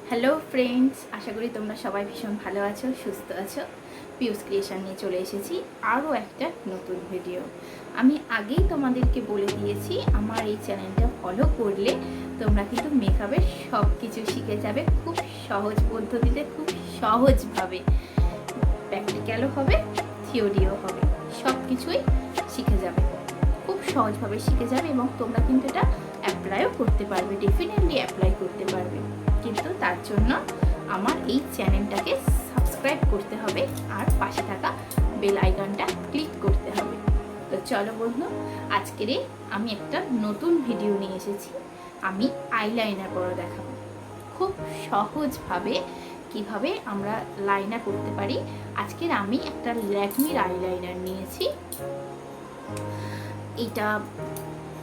Hello friends, আশা করি তোমরা সবাই ভীষণ ভালো আছো, সুস্থ আছো। পিউস ক্রিয়েশন নিয়ে চলে এসেছি আরও একটা নতুন ভিডিও। আমি আগেই তোমাদেরকে বলে দিয়েছি আমার এই চ্যানেলটা ফলো করলে তোমরা কিন্তু মেকআপের সব কিছু শিখে যাবে খুব সহজ পদ্ধতিতে, খুব সহজভাবে। প্র্যাকটিক্যালও হবে, থিওরিও হবে, সব কিছুই শিখে যাবে, খুব সহজভাবে শিখে যাবে এবং তোমরা কিন্তু এটা অ্যাপ্লাইও করতে পারবে, ডেফিনেটলি অ্যাপ্লাই করতে পারবে। কিন্তু তার জন্য আমার এই চ্যানেলটাকে সাবস্ক্রাইব করতে হবে আর পাশে থাকা বেল আইকনটা ক্লিক করতে হবে। তো চলো বন্ধু, আজকের আমি একটা নতুন ভিডিও নিয়ে এসেছি। আমি আইলাইনার পরা দেখাবো খুব সহজভাবে কিভাবে আমরা লাইনার করতে পারি। আজকের আমি একটা ল্যাকমির আইলাইনার নিয়েছি।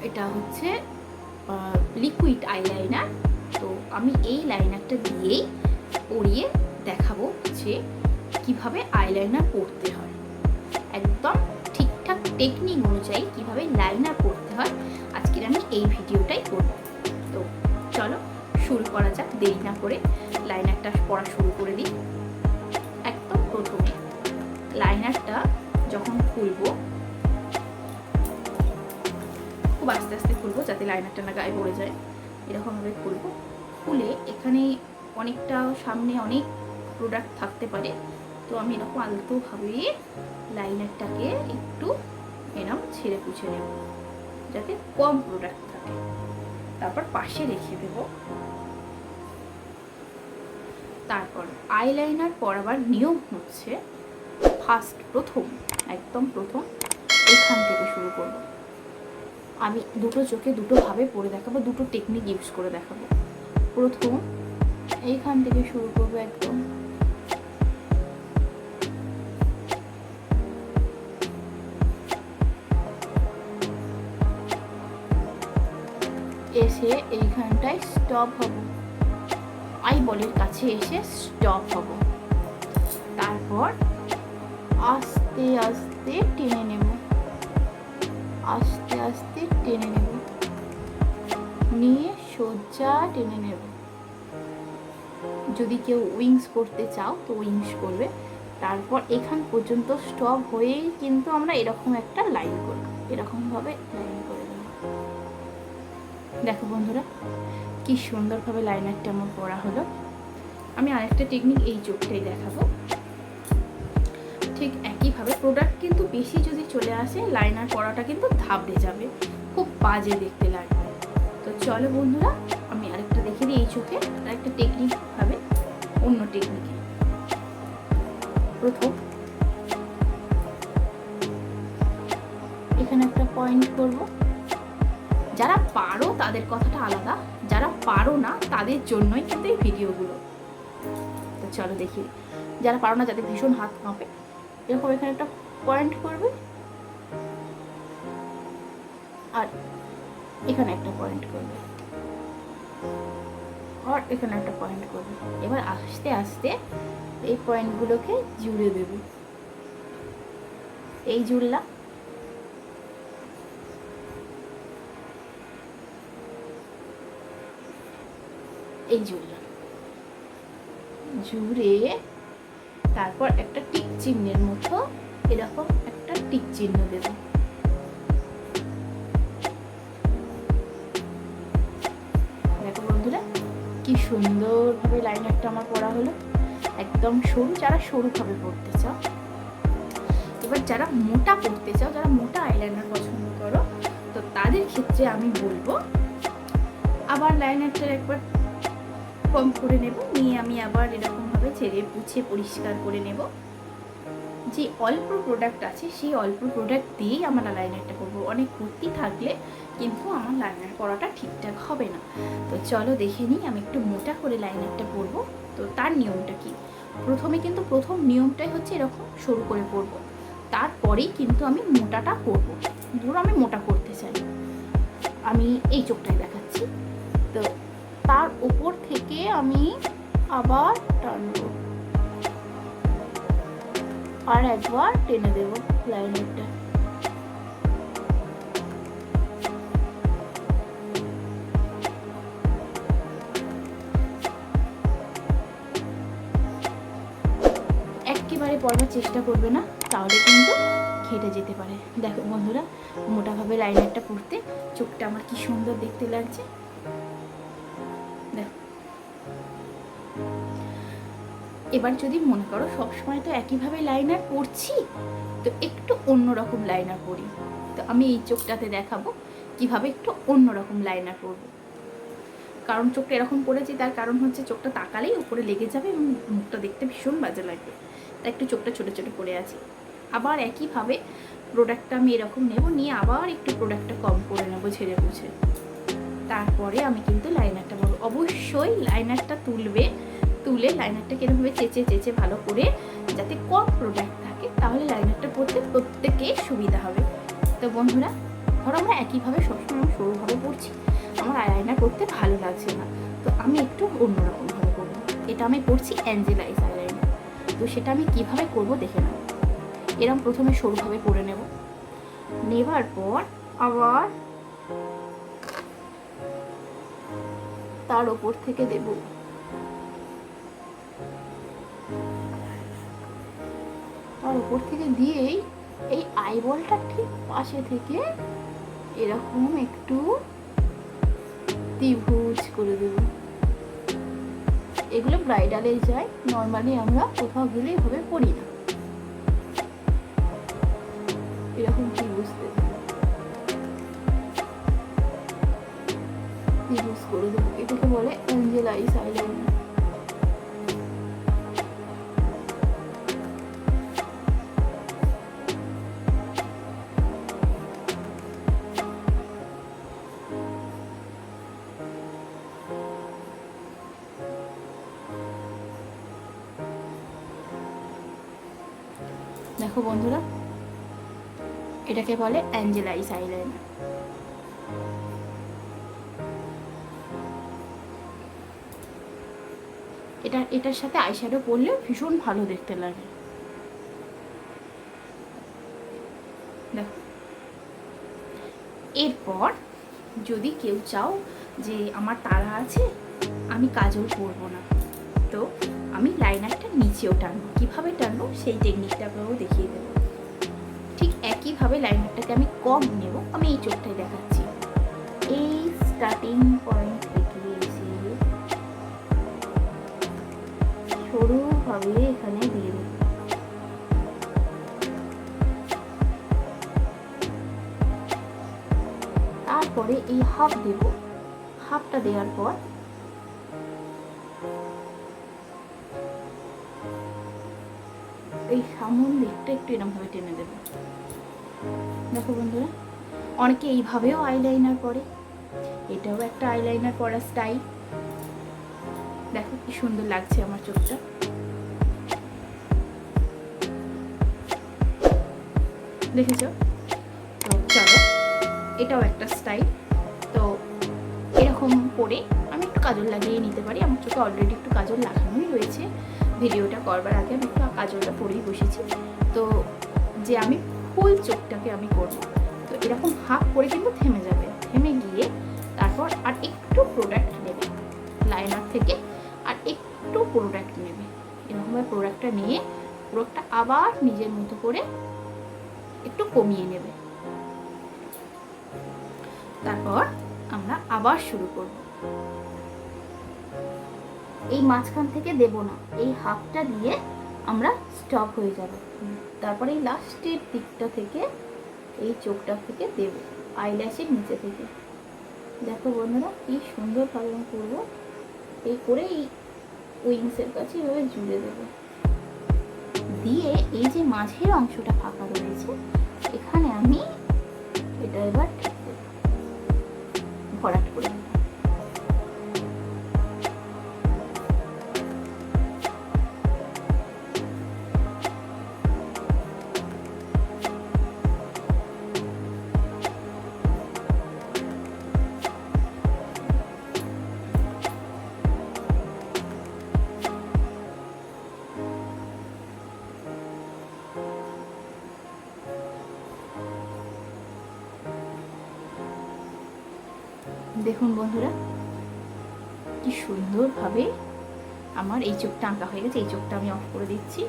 এটা হচ্ছে লিকুইড আইলাইনার। তো আমি এই লাইনারটা দিয়েই পরিয়ে দেখাবো যে কিভাবে আইলাইনার পরতে হয়, একদম ঠিকঠাক টেকনিক অনুযায়ী কিভাবে লাইনার পরতে হয়। আজকের আমি এই ভিডিওটাই করব। তো চলো শুরু করা যাক, দেরি না করে লাইনারটা পরা শুরু করে দিই। একদম প্রথমে লাইনারটা যখন খুলবো, খুব আস্তে আস্তে খুলবো যাতে লাইনারটা না গায়ে পড়ে যায়। এরকমভাবে খুলবো, খুলে এখানে অনেকটা সামনে অনেক প্রোডাক্ট থাকতে পারে, তো আমি এরকম আলতোভাবে লাইনারটাকে একটু এরকম ছেড়ে পুছে নেব যাতে কম প্রোডাক্ট থাকে। তারপর পাশে রেখে দেব। তারপর আইলাইনার পরাবার নিয়ম হচ্ছে একদম প্রথম এখান থেকে শুরু করব। আমি দুটো চোখে দুটোভাবে পরে দেখাবো, দুটো টেকনিক ইউজ করে দেখাবো। প্রথম এইখান থেকে শুরু করবো, একদম এসে এইখানটায় স্টপ হব, আইবলের কাছে এসে স্টপ হব। তারপর আস্তে আস্তে টেনে নেব, আস্তে আস্তে টেনে নেব, নিয়ে সোজা টেনে নেব। যদি কেউ উইংস করতে চাও তো উইংস করবে। তারপর এখান পর্যন্ত স্টপ হয়েই কিন্তু আমরা এরকম একটা লাইন করব, এরকমভাবে লাইন করে দেব। দেখো বন্ধুরা কি সুন্দরভাবে লাইনারটা আমার পরা হলো। আমি আরেকটা টেকনিক এই চোখটাই দেখাবো। ঠিক একইভাবে প্রোডাক্ট কিন্তু বেশি যদি চলে আসে লাইনার পরাটা কিন্তু ধাবড়ে যাবে, খুব বাজে দেখতে লাগবে। তো চলো বন্ধুরা আমি আরেকটা দেখে দিই এই চোখে আরেকটা টেকনিক ভাবে, অন্য টেকনিকে। প্রথম এখানে একটা পয়েন্ট করব। যারা পারো তাদের কথাটা আলাদা, যারা পারো না তাদের জন্যই কিন্তু এই ভিডিওগুলো। তো চলো দেখি, যারা পারো না, যাদের ভীষণ হাত কাঁপে, এরকম এখানে একটা পয়েন্ট করবে আর এখানে একটা পয়েন্ট করবে আর এখানে একটা পয়েন্ট করবে। এবার আস্তে আস্তে এই পয়েন্টগুলোকে জুড়ে দেবে। এই জুড়লাম, এই জুড়লাম, জুড়ে তারপর একটা টিক চিহ্নের মতো এরকম একটা টিক চিহ্ন দেব। দেখো বন্ধুরা কি সুন্দরভাবে লাইনারটা আমার পরা হলো, একদম সরু। যারা সরুভাবে পড়তে চাও, এবার যারা মোটা পড়তে চাও, যারা মোটা আইলাইনার পছন্দ করো, তো তাদের ক্ষেত্রে আমি বলবো আবার লাইনারটা একবার কম করে নেব, নিয়ে আমি আবার এরকমভাবে ছেড়ে পুছে পরিষ্কার করে নেব। যে অল্প প্রোডাক্ট আছে সেই অল্প প্রোডাক্ট দিয়েই আমরা লাইনারটা করবো। অনেক কুর্তি থাকলে কিন্তু আমার লাইনার করাটা ঠিকঠাক হবে না। তো চলো দেখে নিই আমি একটু মোটা করে লাইনারটা পরবো। তো তার নিয়মটা কি, প্রথমে কিন্তু প্রথম নিয়মটাই হচ্ছে এরকম সরু করে পরবো, তারপরেই কিন্তু আমি মোটাটা করবো। ধরো আমি মোটা করতে চাই, আমি এই চোখটাই দেখাচ্ছি, তো তার উপর থেকে আমি আবার টানবো আর একবার টেনে দেব লাইনারটা। একেবারে পড়বার চেষ্টা করবে না, তাহলে কিন্তু ঘেটে যেতে পারে। দেখো বন্ধুরা, মোটাভাবে লাইনারটা পরতে চোখটা আমার কি সুন্দর দেখতে লাগছে। দেখো, এবার যদি মনে করো সবসময় তো একইভাবে লাইনার পরছি, তো একটু অন্যরকম লাইনার পরি। তো আমি এই চোখটাতে দেখাবো কিভাবে একটু অন্যরকম লাইনার পরবো। কারণ চোখটা এরকম করেছি, তার কারণ হচ্ছে চোখটা তাকালেই উপরে লেগে যাবে এবং মুখটা দেখতে ভীষণ বাজে লাগবে, তাই একটু চোখটা ছোটো ছোটো করে আছি। আবার একইভাবে প্রোডাক্টটা আমি এরকম নেব, নিয়ে আবার একটু প্রোডাক্টটা কম করে নেবো ঝেড়ে বুঝে। তারপরে আমি কিন্তু লাইনারটা পরবো। অবশ্যই লাইনারটা তুলে লাইনারটাকে এরকমভাবে চেঁচে ভালো করে, যাতে কম প্রোডাক্ট থাকে, তাহলে লাইনারটা পরতে প্রত্যেকের সুবিধা হবে। তো বন্ধুরা, ধরো আমরা একইভাবে সবসময় সরুভাবে পরছি, আমার আইলাইনার করতে ভালো লাগছে না, তো আমি একটু অন্যরকমভাবে করবো। এটা আমি পরছি অ্যাঞ্জেলাইজ আইলাইনার, তো সেটা আমি কিভাবে করব দেখে নেব। এরকম প্রথমে সরুভাবে পরে নেবার পর আবার তার ওপর থেকে দেব। তার ওপর থেকে দিয়েই এই আইবলটা ঠিক পাশে থেকে এরকম একটু ত্রিভুজ করে দেব। এগুলো ব্রাইডালে যায়, নর্মালি আমরা কোথাও গেলে এভাবে পরি না। এরকম ত্রিভুজ দেব, ত্রিভুজ করে দেবো। এটাকে বলে অ্যাঞ্জেলাইজ আইলাইনার। দেখো বন্ধুরা, এটাকে বলে অ্যাঞ্জেলাইজ আইলাইনার। এটার সাথে আইশ্যাডো পরলেও ভীষণ ভালো দেখতে লাগে। দেখো, এরপর যদি কেউ চাও যে আমার তাড়া আছে, আমি কাজল পরবো না, তো আমি লাইনারটা নিচেও টানবো। কীভাবে টানবো সেই টেকনিকটাকেও দেখিয়ে দেবো। ঠিক একইভাবে লাইনারটাকে আমি কম নেব। আমি এই চোখটাই দেখাচ্ছি, এই স্টার্টিং পয়েন্ট থেকে এসে সরুভাবে এখানে দিয়ে দেব। তারপরে এই হাফ দেব। হাফটা দেওয়ার পর এই সামন দিকটা একটু এরকমভাবে টেনে দেব। দেখো বন্ধুরা, অনেকে এইভাবেও আইলাইনার পরে, এটাও একটা আইলাইনার পরা স্টাইল। দেখো কি সুন্দর লাগছে আমার চোখটা। দেখেছো? তো চলো, এটাও একটা স্টাইল। তো এরকম করে আমি একটু কাজল লাগিয়ে নিতে পারি। আমার চোখে অলরেডি একটু কাজল লাগানোই রয়েছে। ভিডিওটা করবার আগে আমি একটু কাজলটা পরেই বসেছি। তো যে আমি ফুল চোখটাকে আমি করব, তো এরকম হাফ করে কিন্তু থেমে যাবে। থেমে গিয়ে তারপর আর একটু প্রোডাক্ট নেবে লাইনার থেকে, আর একটু প্রোডাক্ট নেবে। এরকমভাবে প্রোডাক্টটা নিয়ে প্রোডাক্টটা আবার নিজের মতো করে একটু কমিয়ে নেবে। তারপর আমরা আবার শুরু করব। এই মাঝখান থেকে দেব না, এই হাফটা দিয়ে আমরা স্টপ হয়ে যাব। তারপরে এই লাস্টের দিকটা থেকে এই চোখটা থেকে দেব, আইল্যাশের নিচে থেকে। দেখো বন্ধুরা, কি সুন্দরভাবে আমি করবো। এই করে এই উইংসের কাছে এভাবে জুড়ে দেব, দিয়ে এই যে মাঝের অংশটা ফাঁকা রয়েছে, এখানে আমি এটা এবার ভরাট করে দেব। দেখুন বন্ধুরা, কি সুন্দরভাবে আমার এই চোখটা আঁকা হয়ে গেছে। এই চোখটা আমি অফ করে দিচ্ছি।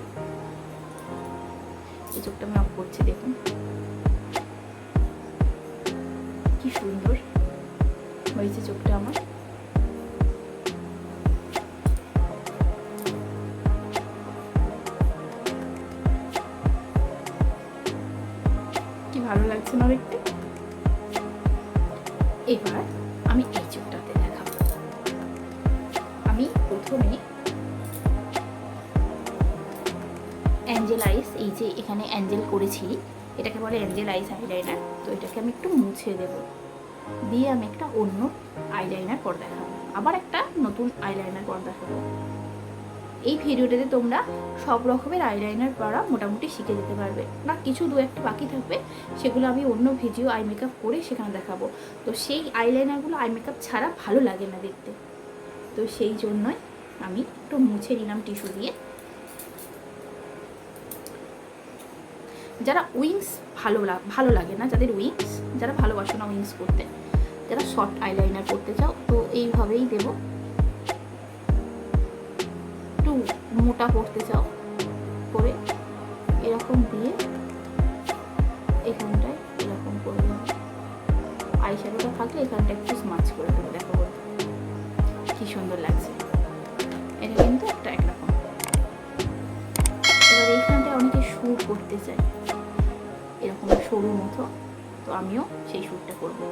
এই চোখটা আমি অফ করছি, দেখুন কি সুন্দর হয়েছে চোখটা আমার। কি ভালো লাগছে না দেখতে। এবার আমি এই চোখটাতে দেখাবো। আমি প্রথমে অ্যাঞ্জেল আইস, এই যে এখানে অ্যাঞ্জেল করেছি, এটাকে বলে অ্যাঞ্জেল আইস আইলাইনার। তো এটাকে আমি একটু মুছে দেবো, দিয়ে আমি একটা অন্য আইলাইনার পর দেখাবো, আবার একটা নতুন আইলাইনার পর দেখাবো। এই ভিডিওটাতে তোমরা সব রকমের আইলাইনার পরা মোটামুটি শিখে যেতে পারবে, না কিছু দু একটা বাকি থাকবে, সেগুলো আমি অন্য ভিডিও আই মেকআপ করে সেখানে দেখাবো। তো সেই আইলাইনারগুলো আই মেকআপ ছাড়া ভালো লাগে না দেখতে, তো সেই জন্যই আমি একটু মুছে নিলাম টিস্যু দিয়ে। যারা উইংস ভালো লাগে না, যাদের উইংস, যারা ভালোবাসো না উইংস করতে, যারা শর্ট আইলাইনার করতে চাও, তো এইভাবেই দেবো। একটু মোটা করতে চাও করে এরকম দিয়ে এখানটায় এরকম করে দেবো। আই শ্যাডোটা থাকলে এখানটা একটু স্মাচ করে দেবো, দেখো কি সুন্দর লাগছে। এটা কিন্তু একটা একরকম। এবার এইখানটায় অনেকে সুর করতে চায় এরকম সরু মতো, তো আমিও সেই সুরটা করবো।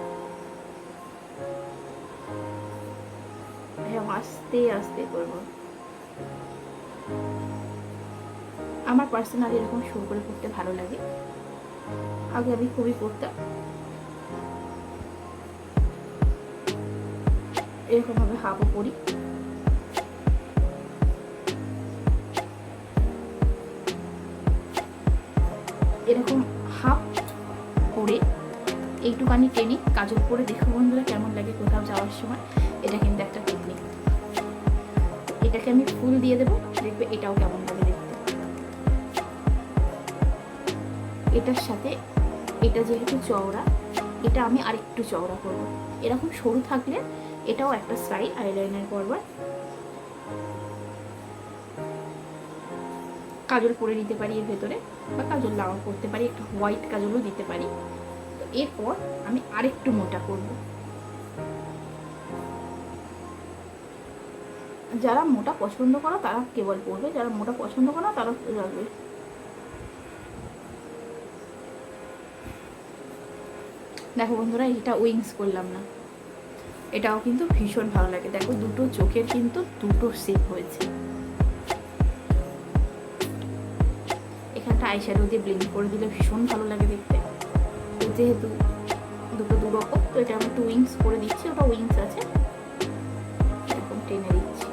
আস্তে আস্তে করবো। আমার পার্সোনালি এরকম সুর করে করতে ভালো লাগে, আগে আমি খুবই করতাম। এরকম ভাবে হাফও করি, এরকম হাফ করে এইটুকানি টেনে কাজল করে দেখো বন্ধুরা কেমন লাগে কোথাও যাওয়ার সময়। এটা কিন্তু একটা টেকনিক। এটাকে আমি ফুল দিয়ে দেবো, দেখবে এটাও কেমন লাগে দেখতে। এটার সাথে এটা যেহেতু চওড়া, এটা আমি আরেকটু চওড়া করবো। এরকম সরু থাকলে এটাও একটা স্টাইল আইলাইনার করবার। কাজল পরে নিতে পারি এর ভেতরে, বা কাজল নাও করতে পারি, একটু হোয়াইট কাজলও দিতে পারি। তো এরপর আমি আরেকটু মোটা করব। যারা মোটা পছন্দ করো তারা কেবল পরবে, যারা মোটা পছন্দ করো তারা রাখবে। দেখো বন্ধুরা, এটা উইংস করলাম না, এটাও কিন্তু ভীষণ ভালো লাগে। দেখো দুটো চোখের কিন্তু দুটো শেপ হয়েছে। এখানটা আই শ্যাডো দিয়ে ব্লেন্ড করে দিলে ভীষণ ভালো লাগে দেখতে। যেহেতু দুটো দু রকম, তো এটা আমি একটু উইংস করে দিচ্ছি, ওটা উইংস আছে, এরকম টেনে দিচ্ছি।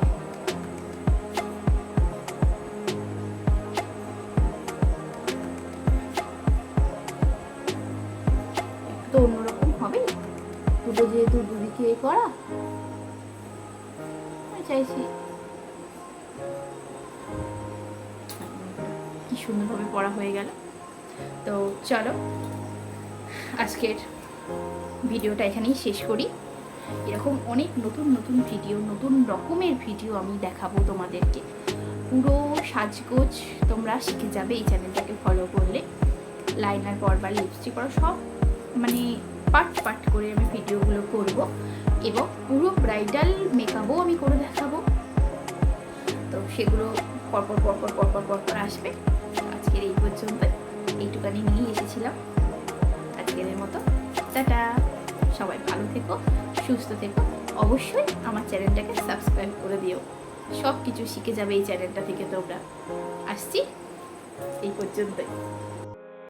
একটু অন্যরকম হবে, দুটো যেহেতু দুদিকে করা, আমি চাইছি কি সুন্দরভাবে পড়া হয়ে গেল। তো চলো আজকের ভিডিওটা এখানেই শেষ করি। এরকম অনেক নতুন নতুন ভিডিও, নতুন রকমের ভিডিও আমি দেখাবো তোমাদেরকে। পুরো সাজগোজ তোমরা শিখে যাবে এই চ্যানেলটাকে ফলো করলে। লাইনার পরবার, লিপস্টিক পরা, সব মানে পার্ট করে আমি ভিডিওগুলো করব, এবং পুরো ব্রাইডাল মেকআপও আমি করে দেখাবো। তো সেগুলো পরপর আসবে। আজকের এই পর্যন্ত, এইটুকানি নিয়ে এসেছিলাম আজকের মতো। টাটা, সবাই ভালো থেকো, সুস্থ থেকো। অবশ্যই আমার চ্যানেলটাকে সাবস্ক্রাইব করে দিও, সব কিছু শিখে যাবে এই চ্যানেলটা থেকে তোমরা। আসছি এই পর্যন্তই।